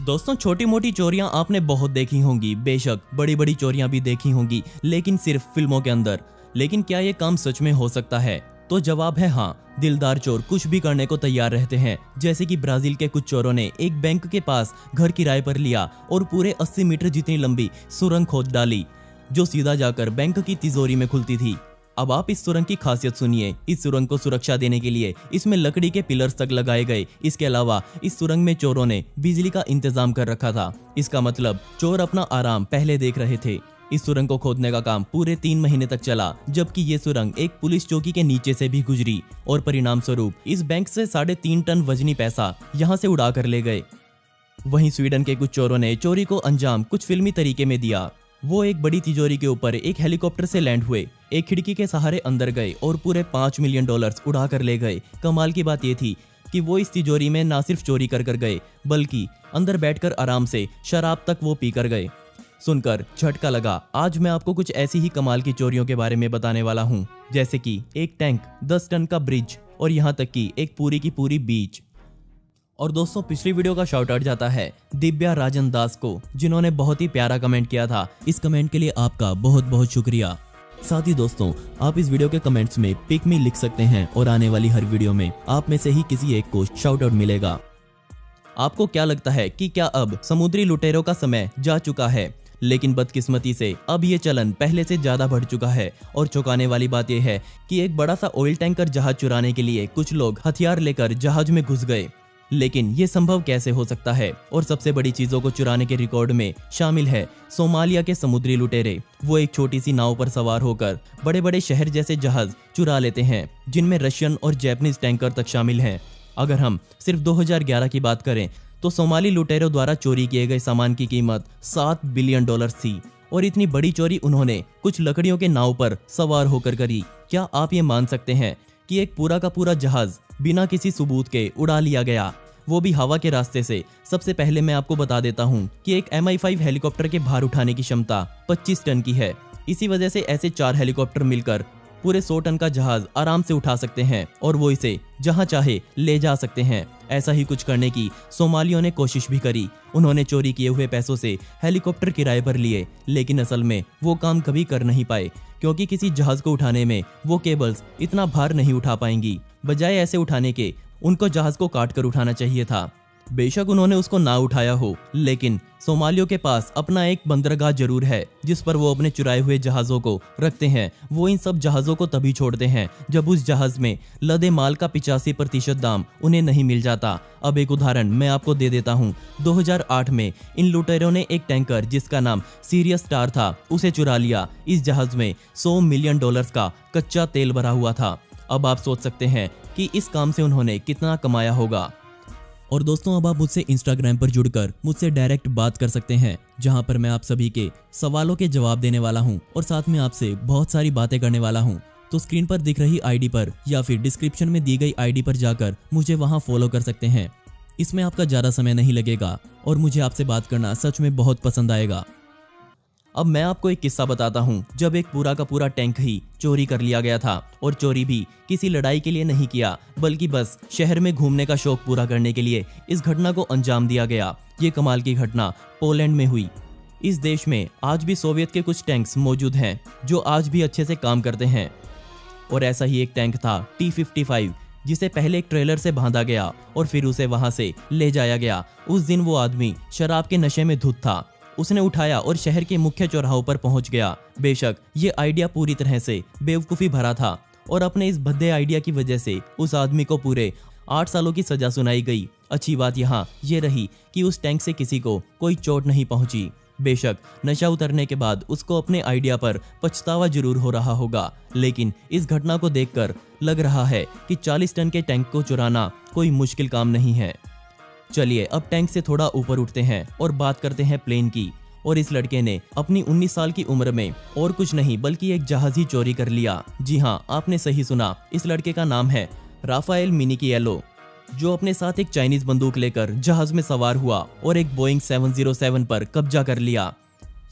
दोस्तों, छोटी मोटी चोरियां आपने बहुत देखी होंगी, बेशक बड़ी बड़ी चोरियां भी देखी होंगी, लेकिन सिर्फ फिल्मों के अंदर। लेकिन क्या ये काम सच में हो सकता है? तो जवाब है हाँ। दिलदार चोर कुछ भी करने को तैयार रहते हैं। जैसे कि ब्राजील के कुछ चोरों ने एक बैंक के पास घर किराए पर लिया और पूरे 80 मीटर जितनी लंबी सुरंग खोद डाली, जो सीधा जाकर बैंक की तिजोरी में खुलती थी। अब आप इस सुरंग की खासियत सुनिए। इस सुरंग को सुरक्षा देने के लिए इसमें लकड़ी के पिलर्स तक लगाए गए। इसके अलावा इस सुरंग में चोरों ने बिजली का इंतजाम कर रखा था। इसका मतलब चोर अपना आराम पहले देख रहे थे। इस सुरंग को खोदने का काम पूरे 3 महीने तक चला, जबकि ये सुरंग एक पुलिस चौकी के नीचे से भी गुजरी और परिणाम स्वरूप इस बैंक से 3.5 टन वजनी पैसा यहाँ से उड़ा कर ले गए। वहीं स्वीडन के कुछ चोरों ने चोरी को अंजाम कुछ फिल्मी तरीके में दिया। वो एक बड़ी तिजोरी के ऊपर एक हेलीकॉप्टर से लैंड हुए, एक खिड़की के सहारे अंदर गए और पूरे $5 मिलियन उड़ा कर ले गए। कमाल की बात यह थी कि वो इस तिजोरी में ना सिर्फ चोरी कर गए, बल्कि अंदर बैठकर आराम से शराब तक वो पी कर गए। सुनकर झटका लगा। आज मैं आपको कुछ ऐसी ही कमाल की चोरियों के बारे में बताने वाला हूँ, जैसे कि एक टैंक, 10 टन का ब्रिज और यहाँ तक कि एक पूरी की पूरी बीच। और दोस्तों, पिछली वीडियो का शाउट आउट जाता है दिव्या राजन दास को, जिन्होंने बहुत ही प्यारा कमेंट किया था। इस कमेंट के लिए आपका बहुत बहुत शुक्रिया। साथ ही दोस्तों, आप इस वीडियो के कमेंट्स में पिक मी लिख सकते हैं और आने वाली हर वीडियो में आप में से ही किसी एक को शाउट आउट मिलेगा। आपको क्या लगता है कि क्या अब समुद्री लुटेरों का समय जा चुका है? लेकिन बदकिस्मती से अब ये चलन पहले से ज्यादा बढ़ चुका है। और चौंकाने वाली बात यह है कि एक बड़ा सा ऑयल टैंकर जहाज चुराने के लिए कुछ लोग हथियार लेकर जहाज में घुस गए। लेकिन ये संभव कैसे हो सकता है? और सबसे बड़ी चीजों को चुराने के रिकॉर्ड में शामिल है सोमालिया के समुद्री लुटेरे। वो एक छोटी सी नाव पर सवार होकर बड़े बड़े शहर जैसे जहाज चुरा लेते हैं, जिनमें रशियन और जैपनीज टैंकर तक शामिल हैं। अगर हम सिर्फ 2011 की बात करें तो सोमाली लुटेरों द्वारा चोरी किए गए सामान की कीमत $7 बिलियन थी। और इतनी बड़ी चोरी उन्होंने कुछ लकड़ियों के नाव पर सवार होकर करी। क्या आप ये मान सकते हैं कि एक पूरा का पूरा जहाज बिना किसी सबूत के उड़ा लिया गया, वो भी हवा के रास्ते से? सबसे पहले मैं आपको बता देता हूँ कि एक Mi-5 हेलीकॉप्टर के भार उठाने की क्षमता 25 टन की है। इसी वजह से ऐसे 4 हेलीकॉप्टर मिलकर पूरे 100 टन का जहाज आराम से उठा सकते हैं और वो इसे जहां चाहे ले जा सकते हैं। ऐसा ही कुछ करने की सोमालियों ने कोशिश भी करी। उन्होंने चोरी किए हुए पैसों से हेलीकॉप्टर किराए पर लिए, लेकिन असल में वो काम कभी कर नहीं पाए, क्योंकि किसी जहाज को उठाने में वो केबल्स इतना भार नहीं उठा पाएंगी। बजाय ऐसे उठाने के उनको जहाज को काट कर उठाना चाहिए था। बेशक उन्होंने उसको ना उठाया हो, लेकिन सोमालियों के पास अपना एक बंदरगाह जरूर है जिस पर वो अपने चुराए हुए जहाजों को रखते हैं। वो इन सब जहाजों को तभी छोड़ते हैं जब उस जहाज में लदे माल का 85% दाम उन्हें नहीं मिल जाता। अब एक उदाहरण मैं आपको दे देता हूँ। 2008 में इन लुटेरों ने एक टैंकर जिसका नाम सीरियस स्टार था, उसे चुरा लिया। इस जहाज में $100 मिलियन का कच्चा तेल भरा हुआ था। अब आप सोच सकते हैं कि इस काम से उन्होंने कितना कमाया होगा। और दोस्तों, अब आप मुझसे इंस्टाग्राम पर जुड़कर मुझसे डायरेक्ट बात कर सकते हैं, जहां पर मैं आप सभी के सवालों के जवाब देने वाला हूं और साथ में आपसे बहुत सारी बातें करने वाला हूं। तो स्क्रीन पर दिख रही आईडी पर या फिर डिस्क्रिप्शन में दी गई आईडी पर जाकर मुझे वहां फॉलो कर सकते हैं। इसमें आपका ज़्यादा समय नहीं लगेगा और मुझे आपसे बात करना सच में बहुत पसंद आएगा। अब मैं आपको एक किस्सा बताता हूँ, जब एक पूरा का पूरा टैंक ही चोरी कर लिया गया था। और चोरी भी किसी लड़ाई के लिए नहीं किया, बल्कि बस शहर में घूमने का शौक पूरा करने के लिए इस घटना को अंजाम दिया गया। ये कमाल की घटना पोलैंड में हुई। इस देश में आज भी सोवियत के कुछ टैंक्स मौजूद हैं जो आज भी अच्छे से काम करते हैं। और ऐसा ही एक टैंक था T-55, जिसे पहले एक ट्रेलर से बांधा गया और फिर उसे वहां से ले जाया गया। उस दिन वो आदमी शराब के नशे में धुत था। उसने उठाया और शहर के मुख्य चौराहों पर पहुंच गया। बेशक ये आइडिया पूरी तरह से बेवकूफ़ी भरा था और अपने इस भद्दे आइडिया की वजह से उस आदमी को पूरे 8 सालों की सजा सुनाई गई। अच्छी बात यहाँ ये रही कि उस टैंक से किसी को कोई चोट नहीं पहुंची। बेशक नशा उतरने के बाद उसको अपने आइडिया पर पछतावा जरूर हो रहा होगा, लेकिन इस घटना को देखकर लग रहा है कि 40 टन के टैंक को चुराना कोई मुश्किल काम नहीं है। चलिए अब टैंक से थोड़ा ऊपर उठते हैं और बात करते हैं प्लेन की। और इस लड़के ने अपनी 19 साल की उम्र में और कुछ नहीं बल्कि एक जहाज ही चोरी कर लिया। जी हाँ, आपने सही सुना। इस लड़के का नाम है राफाएल मिनिकिएलो, जो अपने साथ एक चाइनीज बंदूक लेकर जहाज में सवार हुआ और एक बोइंग 707 पर कब्जा कर लिया।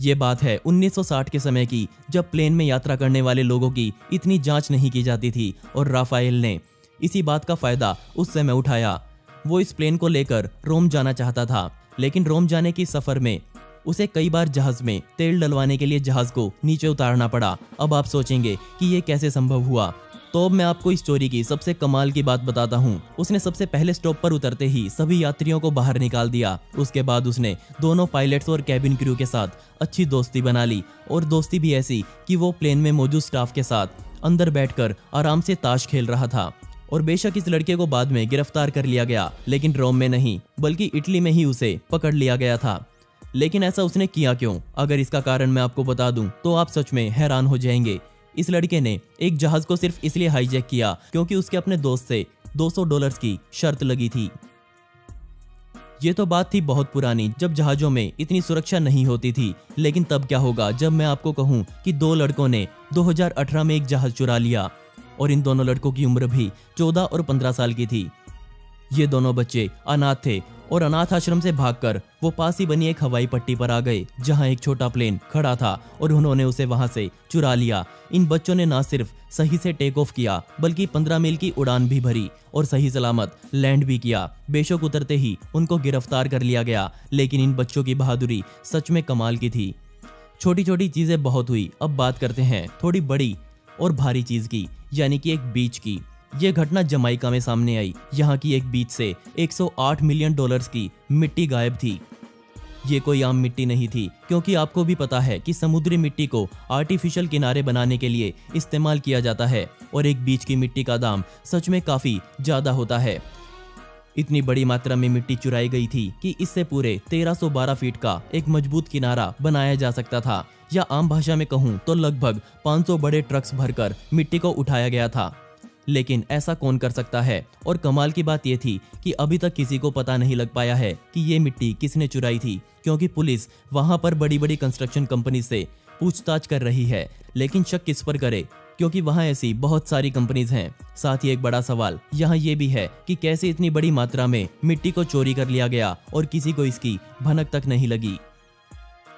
ये बात है 1960 के समय की, जब प्लेन में यात्रा करने वाले लोगों की इतनी जांच नहीं की जाती थी। और राफाएल ने इसी बात का फायदा उस समय उठाया। वो इस प्लेन को लेकर रोम जाना चाहता था, लेकिन रोम जाने की सफर में उसे कई बार जहाज में तेल डलवाने के लिए जहाज को नीचे उतारना पड़ा। अब आप सोचेंगे कि ये कैसे संभव हुआ, तो अब मैं आपको इस स्टोरी की सबसे कमाल की बात बताता हूँ। उसने सबसे पहले स्टॉप पर उतरते ही सभी यात्रियों को बाहर निकाल दिया। उसके बाद उसने दोनों पायलट्स और कैबिन क्रू के साथ अच्छी दोस्ती बना ली, और दोस्ती भी ऐसी कि वो प्लेन में मौजूद स्टाफ के साथ अंदर बैठकर आराम से ताश खेल रहा था। और बेशक इस लड़के को बाद में गिरफ्तार कर लिया गया, लेकिन रोम में नहीं बल्कि इटली में ही उसे पकड़ लिया गया था। लेकिन ऐसा उसने किया क्यों? अगर इसका कारण मैं आपको बता दूं तो आप सच में हैरान हो जाएंगे। इस लड़के ने एक जहाज को सिर्फ इसलिए हाईजैक किया क्योंकि उसके अपने दोस्त से $200 की शर्त लगी थी। ये तो बात थी बहुत पुरानी, जब जहाजों में इतनी सुरक्षा नहीं होती थी। लेकिन तब क्या होगा जब मैं आपको कहूं कि दो लड़कों ने 2018 में एक जहाज चुरा लिया, और इन दोनों लड़कों की उम्र भी 14 और 15 साल की थी। ये दोनों बच्चे अनाथ थे, और अनाथ आश्रम से भागकर वो पास ही बनी एक हवाई पट्टी पर आ गए जहां एक छोटा प्लेन खड़ा था, और उन्होंने उसे वहां से चुरा लिया। इन बच्चों ने ना सिर्फ सही से टेक ऑफ किया बल्कि 15 मील की उड़ान भी भरी और सही सलामत लैंड भी किया। बेशक उतरते ही उनको गिरफ्तार कर लिया गया, लेकिन इन बच्चों की बहादुरी सच में कमाल की थी। छोटी छोटी चीजें बहुत हुई, अब बात करते हैं थोड़ी बड़ी और भारी चीज की, यानी कि एक बीच की। यह घटना जमाइका में सामने आई। यहाँ की एक बीच से $108 मिलियन की मिट्टी गायब थी। ये कोई आम मिट्टी नहीं थी, क्योंकि आपको भी पता है कि समुद्री मिट्टी को आर्टिफिशियल किनारे बनाने के लिए इस्तेमाल किया जाता है, और एक बीच की मिट्टी का दाम सच में काफी ज्यादा होता है। इतनी बड़ी मात्रा में मिट्टी चुराई गई थी कि इससे पूरे 1312 फीट का एक मजबूत किनारा बनाया जा सकता था, या आम भाषा में कहूँ तो लगभग 500 बड़े ट्रक्स भरकर मिट्टी को उठाया गया था। लेकिन ऐसा कौन कर सकता है? और कमाल की बात यह थी कि अभी तक किसी को पता नहीं लग पाया है कि ये मिट्टी किसने चुराई थी, क्योंकि पुलिस वहां पर बड़ी बड़ी कंस्ट्रक्शन कंपनी से पूछताछ कर रही है। लेकिन शक किस पर करे, क्योंकि वहां ऐसी बहुत सारी कंपनीज हैं। साथ ही एक बड़ा सवाल यहाँ ये भी है कि कैसे इतनी बड़ी मात्रा में मिट्टी को चोरी कर लिया गया और किसी को इसकी भनक तक नहीं लगी।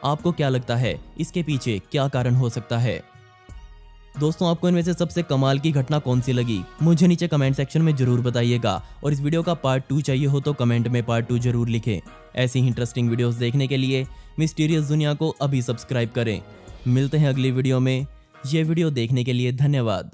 आपको क्या लगता है इसके पीछे क्या कारण हो सकता है? दोस्तों, आपको इनमें से सबसे कमाल की घटना कौन सी लगी, मुझे नीचे कमेंट सेक्शन में जरूर बताइएगा। और इस वीडियो का पार्ट 2 चाहिए हो तो कमेंट में पार्ट 2 जरूर लिखें। ऐसी ही इंटरेस्टिंग वीडियोस देखने के लिए मिस्टीरियस दुनिया को अभी सब्सक्राइब करें। मिलते हैं अगली वीडियो में। ये वीडियो देखने के लिए धन्यवाद।